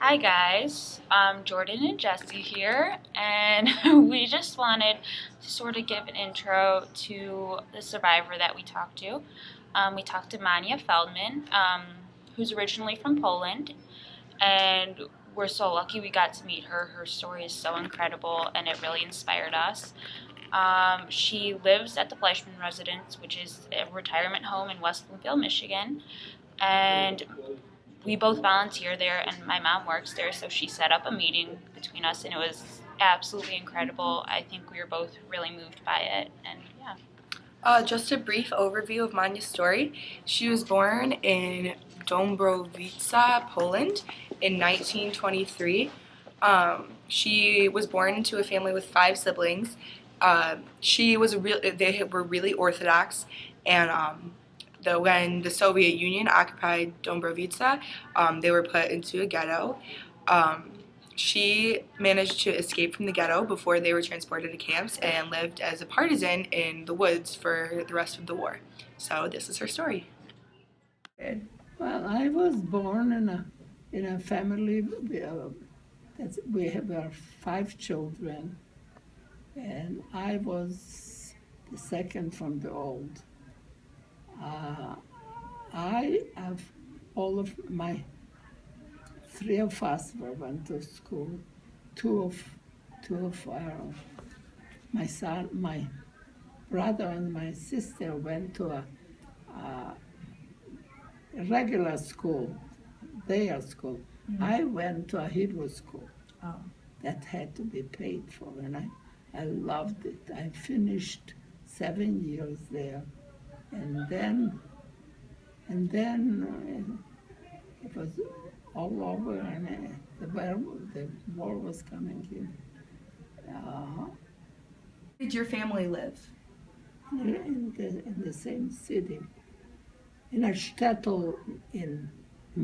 Hi guys, Jordan and Jesse here, and we just wanted to sort of give an intro to the survivor that we talked to. We talked to Mania Feldman, who's originally from Poland, and we're so lucky we got to meet her. Her story is so incredible, and it really inspired us. She lives at the Fleischman Residence, which is a retirement home in West Bloomfield, Michigan, and we both volunteer there, and my mom works there, so she set up a meeting between us, and it was absolutely incredible. I think we were both really moved by it, and yeah. Just a brief overview of Mania's story. She was born in Dąbrowica, Poland in 1923. She was born into a family with 5 siblings. They were really Orthodox, and when the Soviet Union occupied Dąbrowica, they were put into a ghetto. Um, she managed to escape from the ghetto before they were transported to camps and lived as a partisan in the woods for the rest of the war. So this is her story. Well, I was born in a family. We have our 5 children, and I was the second from the old. I have all of my 3 of us went to school. Two of my son, my brother, and my sister went to a regular school, their school. Mm-hmm. I went to a Hebrew school. Oh. That had to be paid for, and I loved it. I finished 7 years there, and then it was all over, and the war was coming in. Where did your family live? In the same city, in a shtetl in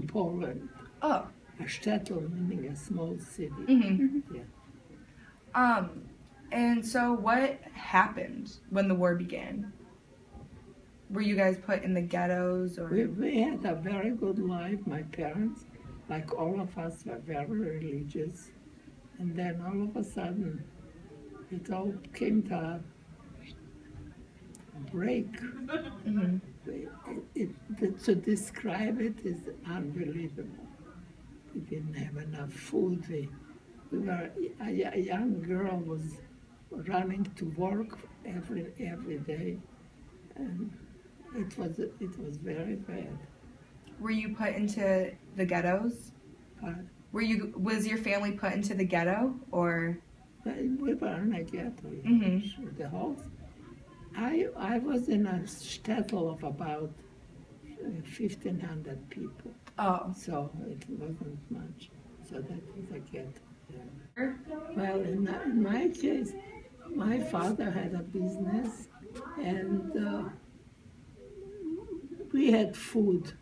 Poland. Oh. A shtetl meaning a small city. Mm-hmm. Yeah. And so what happened when the war began? Were you guys put in the ghettos, or? We had a very good life. My parents, like all of us, were very religious. And then all of a sudden, it all came to a break. Mm-hmm. To describe it is unbelievable. We didn't have enough food. A young girl was running to work every day, and it was very bad. Were you put into the ghettos? But Was your family put into the ghetto, or? We were in a ghetto. Mm-hmm. Sure, the whole. I was in a shtetl of about 1,500 people. Oh. So it wasn't much. So that was a ghetto. Yeah. Well, in my case, my father had a business, and we had food.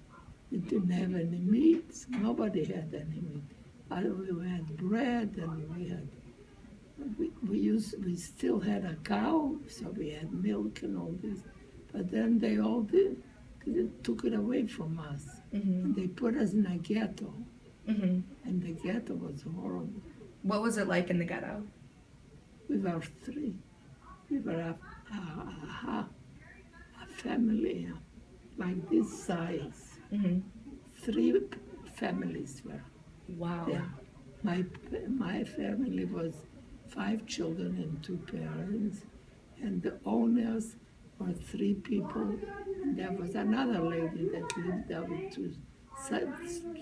We didn't have any meat. Nobody had any meat. We had bread, and we still had a cow, so we had milk and all this. But then they took it away from us. Mm-hmm. And they put us in a ghetto. Mm-hmm. And the ghetto was horrible. What was it like in the ghetto? We were 3. We were a family like this size. Mm-hmm. 3 families were. Wow. There. My family was 5 children and 2 parents, and the owners were 3 people. And there was another lady that lived there with 2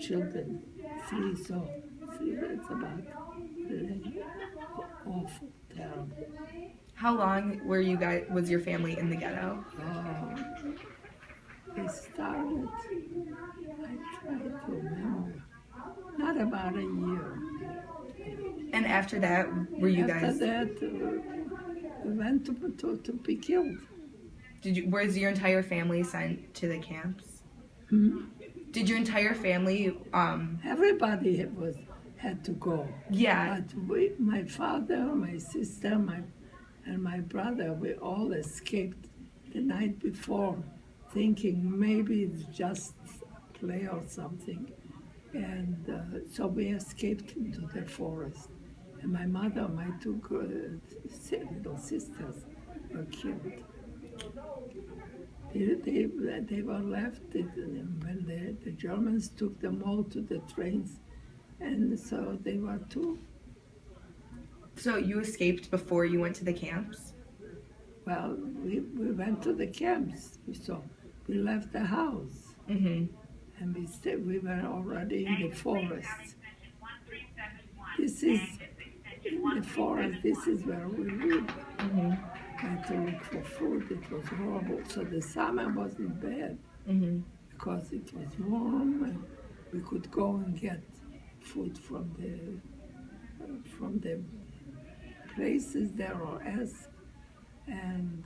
children, 3. So 3. That's about awful, terrible. How long was your family in the ghetto? We started, I try to remember, not about a year. And after that, were you guys? After that, we went to be killed. Was your entire family sent to the camps? Hmm? Did your entire family? Everybody had to go. Yeah. But my father, my sister, and my brother, we all escaped the night before, thinking maybe it's just play or something. And so we escaped into the forest. And my mother, my two little sisters were killed. They were left when the Germans took them all to the trains. And so they were two. So you escaped before you went to the camps? Well, we went to the camps. So we left the house. Mm-hmm. And we were already in the forest. This is in the forest. This is where we lived. Mm-hmm. Had to look for food. It was horrible. So the summer wasn't bad Mm-hmm. because it was warm and we could go and get food from the places there or else. And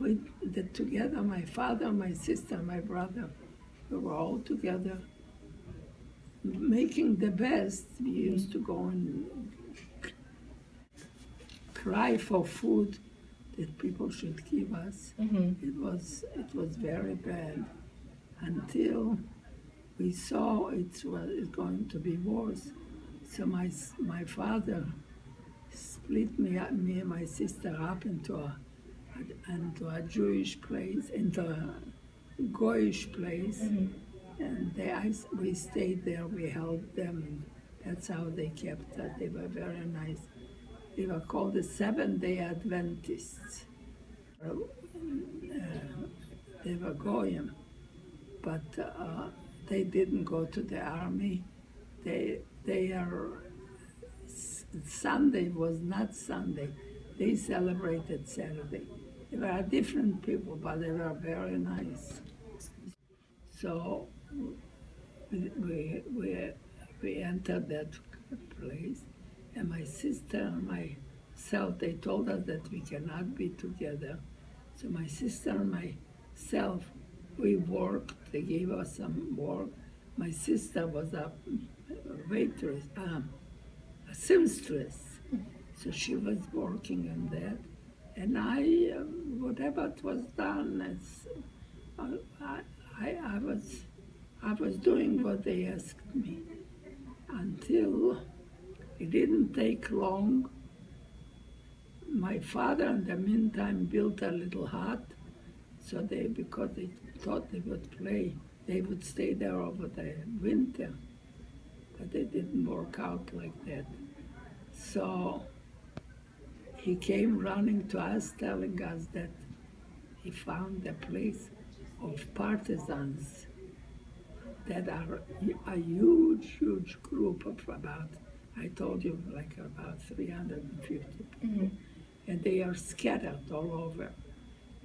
we did together. My father, my sister, my brother. We were all together, making the best. We used to go and cry for food that people should give us. Mm-hmm. It was very bad until we saw it was going to be worse. So my father split me and my sister up into a Jewish place, into a Goyish place. Mm-hmm. And we stayed there, we helped them, and that's how they kept us. They were very nice. They were called the Seventh-day Adventists. They were Goyim, but they didn't go to the army. Sunday was not Sunday. They celebrated Saturday. They were different people, but they were very nice. So we entered that place, and my sister and myself, they told us that we cannot be together. So my sister and myself, we worked. They gave us some work. My sister was a waitress, a seamstress. So she was working on that. And I, whatever it was done, I was doing what they asked me until it didn't take long. My father, in the meantime, built a little hut. So because they thought they would stay there over the winter. But it didn't work out like that. So he came running to us, telling us that he found a place of partisans that are a huge group of about, I told you, like about 350 people. Mm-hmm. And they are scattered all over.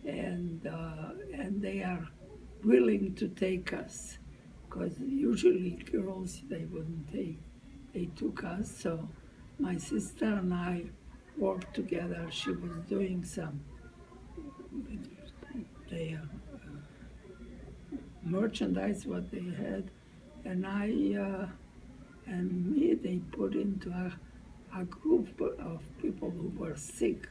And they are willing to take us, because usually girls they wouldn't take. They took us, so my sister and I worked together. She was doing some merchandise what they had, and they put into a group of people who were sick.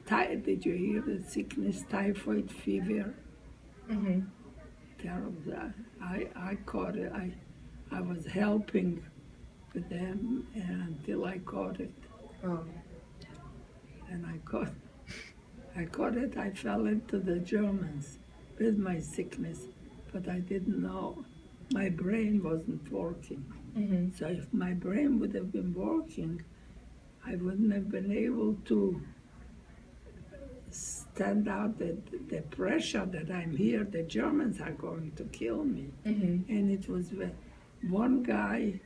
Did you hear the sickness? Typhoid fever. Mm-hmm. Terrible. I caught it. I was helping with them until I caught it. Oh. And I caught it. I fell into the Germans with my sickness, but I didn't know. My brain wasn't working. Mm-hmm. So if my brain would have been working, I wouldn't have been able to stand out the pressure that I'm here. The Germans are going to kill me. Mm-hmm. And it was one guy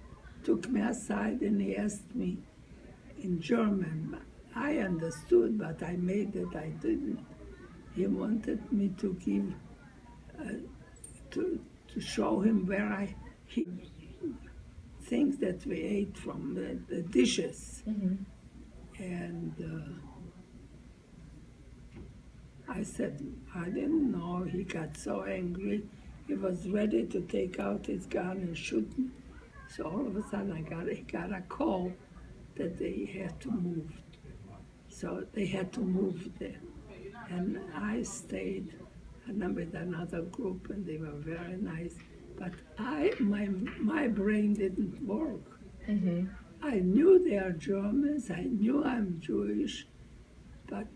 took me aside and he asked me in German. I understood, but I made it. I didn't. He wanted me to give, to show him where things that we ate from the dishes. Mm-hmm. And I said, I didn't know. He got so angry. He was ready to take out his gun and shoot me. So all of a sudden he got a call that they had to move. So they had to move there. And I stayed with another group, and they were very nice. But my brain didn't work. Mm-hmm. I knew they are Germans, I knew I'm Jewish, but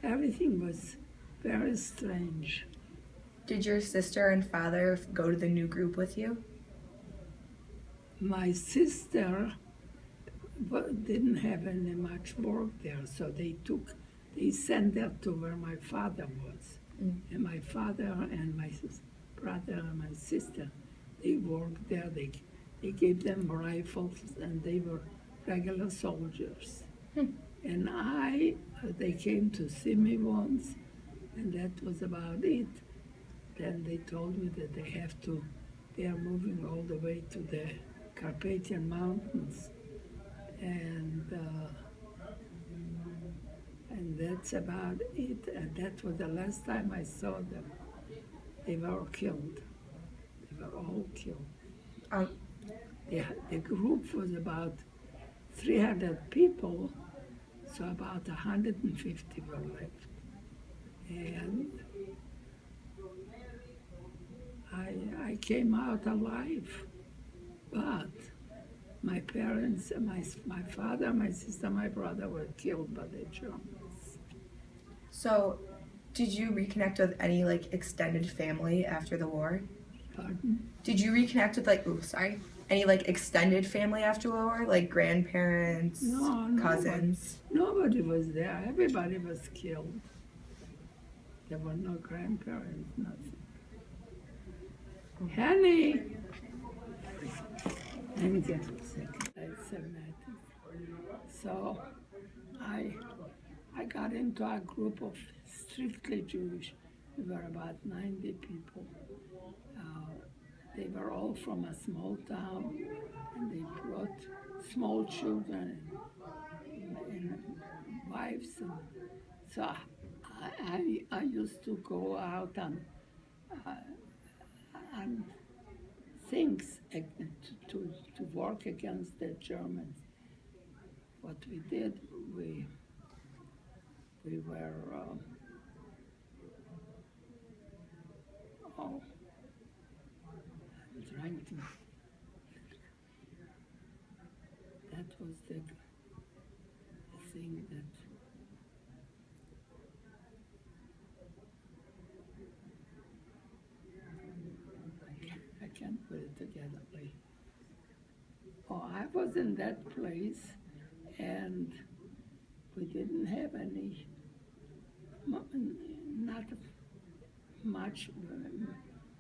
everything was very strange. Did your sister and father go to the new group with you? My sister didn't have any much work there, so they sent her to where my father was. And my father and my brother and my sister, they worked there. They gave them rifles, and they were regular soldiers. And they came to see me once, and that was about it. Then they told me that they are moving all the way to the Carpathian Mountains. And that's about it. And that was the last time I saw them. They were killed. They were all killed. Um, The group was about 300 people, so about 150 were left. And I came out alive, but my parents, my father, my sister, my brother were killed by the Germans. so, did you reconnect with any like extended family after the war? Pardon? Did you reconnect with any like extended family after the war, like grandparents, No, cousins? nobody was there. Everybody was killed. There were no grandparents, nothing. Honey! Let me get a second. That's matter. So I got into a group of strictly Jewish. We were about 90 people. They were all from a small town, and they brought small children and wives. And so I used to go out on things to work against the Germans. What we did, we were oh, I'm trying to. That was the thing that. I can't put it together. Oh, I was in that place, and we didn't have any, not much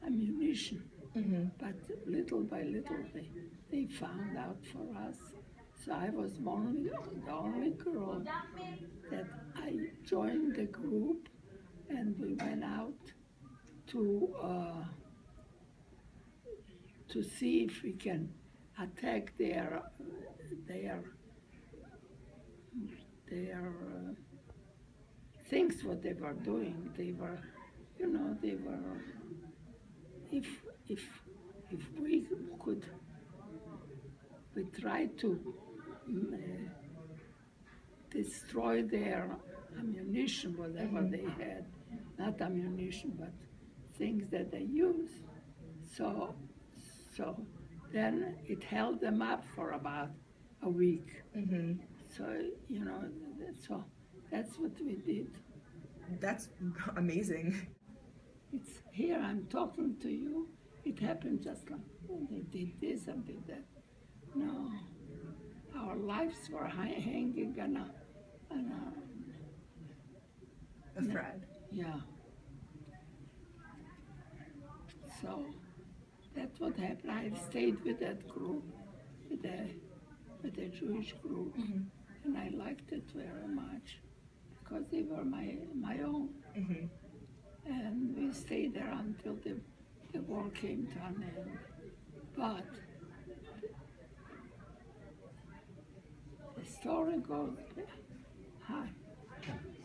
ammunition. But little by little, they found out for us. So I was the only girl that I joined the group, and we went out to see if we can attack their things. What they were doing, they were, if if we could, we tried to destroy their ammunition, whatever they had, not ammunition, but things that they used. So then it held them up for about a week. So so that's what we did. That's amazing. It's here I'm talking to you. It happened just like, oh, they did this and did that. No, our lives were hanging on A thread. yeah. So that's what happened. I stayed with that group, with the Jewish group, and I liked it very much because they were my own. And we stayed there until the war came to an end. But the story goes back.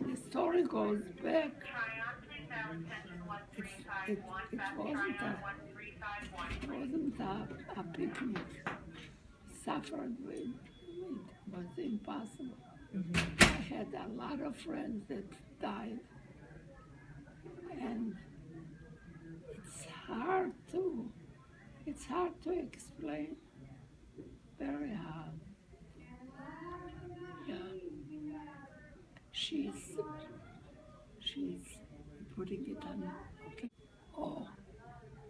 The story goes back. It wasn't a picnic. Suffered with it was impossible. I had a lot of friends that died, and it's hard to, it's hard to explain. Very hard. Yeah. She's, she's putting it on. Okay. Oh,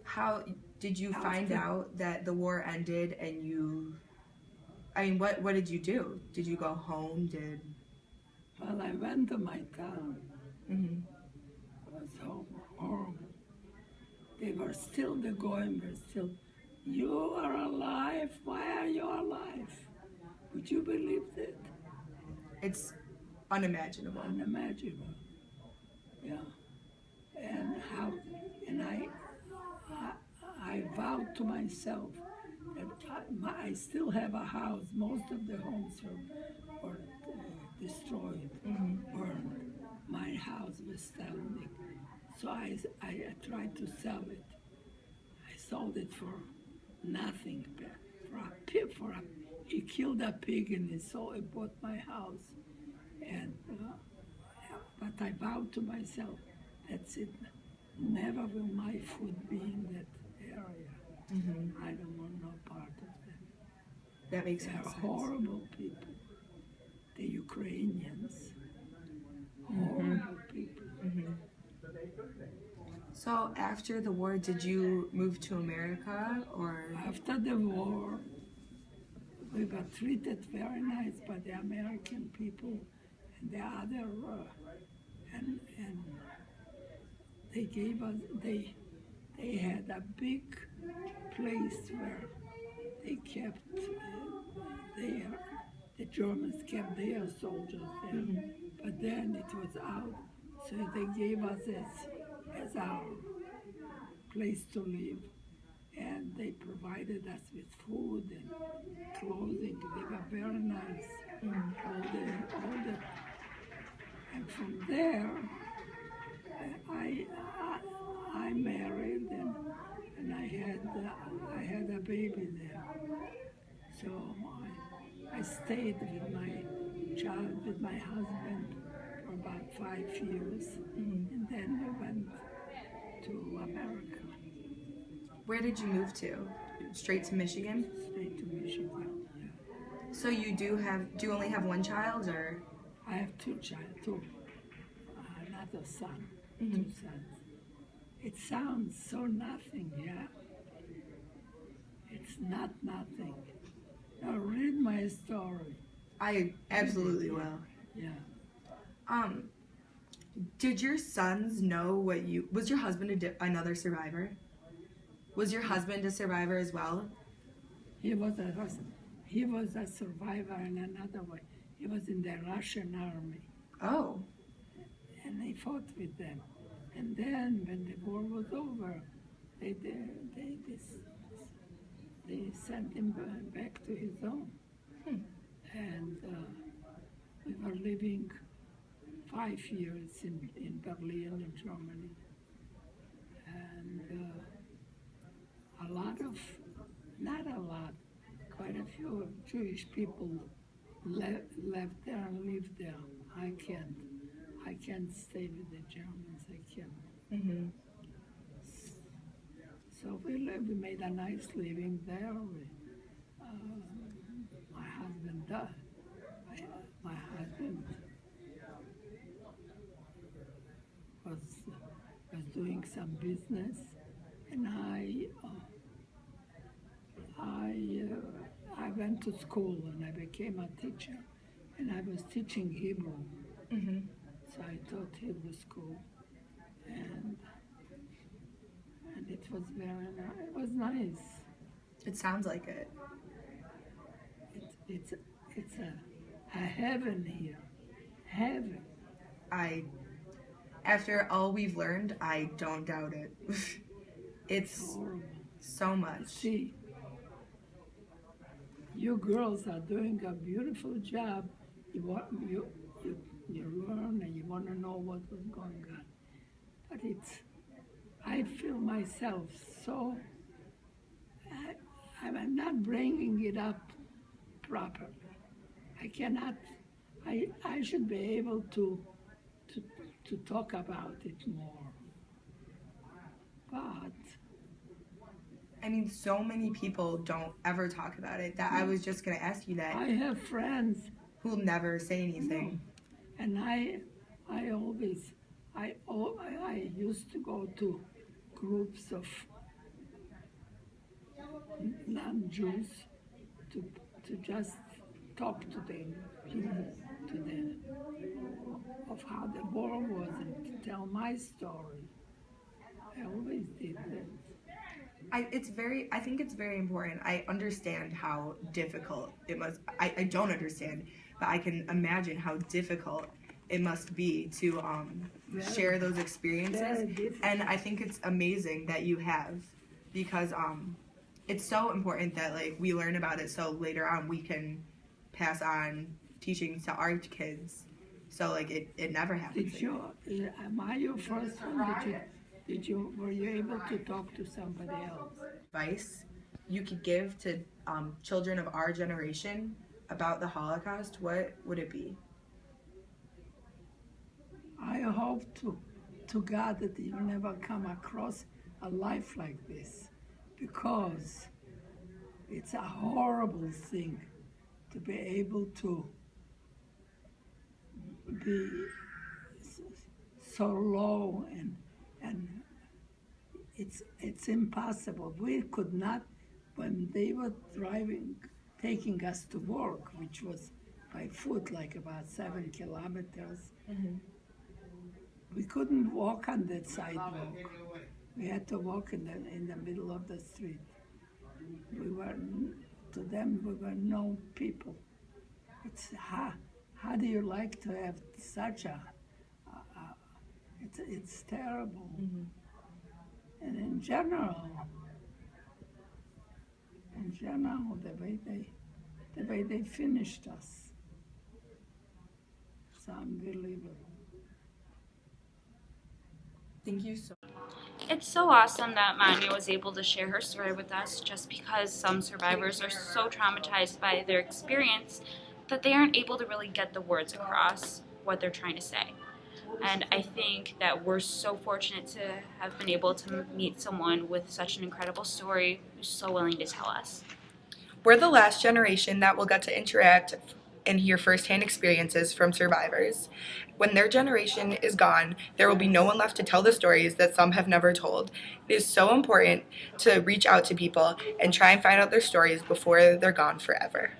How did you find After- out that the war ended and you, I mean, what did you do? Did you go home? well, I went to my town. Mhm. It was horrible. They were still, the going were still, you are alive? Why are you alive? Would you believe that? It's unimaginable. Unimaginable. Yeah. And how, and I vowed to myself that I still have a house. Most of the homes were destroyed, burned. My house was standing. So I tried to sell it. I sold it for nothing. He killed a pig and he bought my house. And but I vowed to myself, that's it. Never will my food be in that area. I don't want no part of that. That makes They are sense. horrible people. The Ukrainians. Horrible people. So after the war, did you move to America or? After the war, we were treated very nice by the American people and the other, and they gave us, they had a big place where they kept the Germans kept their soldiers there. But then it was out, so they gave us as our place to live. And they provided us with food and clothing. They were very nice. And from there, I married and I had a baby there. So I stayed with my child, with my husband for about 5 years. And then we went to America, Where did you move to? Straight to Michigan? straight to Michigan. Yeah. So you do you only have one child or? I have two, another son, 2 sons. It sounds so nothing, yeah. It's not nothing. Now read my story. I absolutely will. Yeah. Did your sons know was your husband another survivor? Was your husband a survivor as well? He was a survivor in another way. He was in the Russian army, Oh. and he fought with them. And then, when the war was over, they sent him back to his home. And we were living 5 years in Berlin, in Germany. And a lot of, not a lot, quite a few Jewish people left there and lived there. I can't stay with the Germans, I can't. So we made a nice living there. My husband died. My husband was doing some business, and I went to school and I became a teacher, and I was teaching Hebrew. So I taught Hebrew school, and it was it was nice. It sounds like it. It's a heaven here, heaven. After all we've learned, I don't doubt it. It's Horrible. so much. See, you girls are doing a beautiful job. You learn and you want to know what was going on. But I feel myself so, I'm not bringing it up properly. I cannot, I should be able to talk about it more. But I mean, so many people don't ever talk about it that I was just going to ask you that. I have friends Who'll never say anything. and I used to go to groups of non-Jews to just talk to them, to them of how the war was and to tell my story. I always did that. I think it's very important. I understand how difficult it must. I don't understand, but I can imagine how difficult it must be to share those experiences. Very difficult. And I think it's amazing that you have, because it's so important that like we learn about it so later on we can pass on teaching to our kids. So like it never happens. Am I your first one? Were you able to talk to somebody else? Advice you could give to children of our generation about the Holocaust, what would it be? I hope to God that you never come across a life like this, because it's a horrible thing to be able to be so low, and it's impossible. We could not, when they were taking us to work, which was by foot, like about 7 kilometers. We couldn't walk on that sidewalk. We had to walk in the middle of the street. To them, we were no people. It's how do you like to have such it's terrible. And in general, the way they finished us, it's unbelievable. Thank you so It's so awesome that Manya was able to share her story with us, just because some survivors are so traumatized by their experience that they aren't able to really get the words across what they're trying to say. And I think that we're so fortunate to have been able to meet someone with such an incredible story who's so willing to tell us. We're the last generation that will get to interact and hear firsthand experiences from survivors. When their generation is gone, there will be no one left to tell the stories that some have never told. It is so important to reach out to people and try and find out their stories before they're gone forever.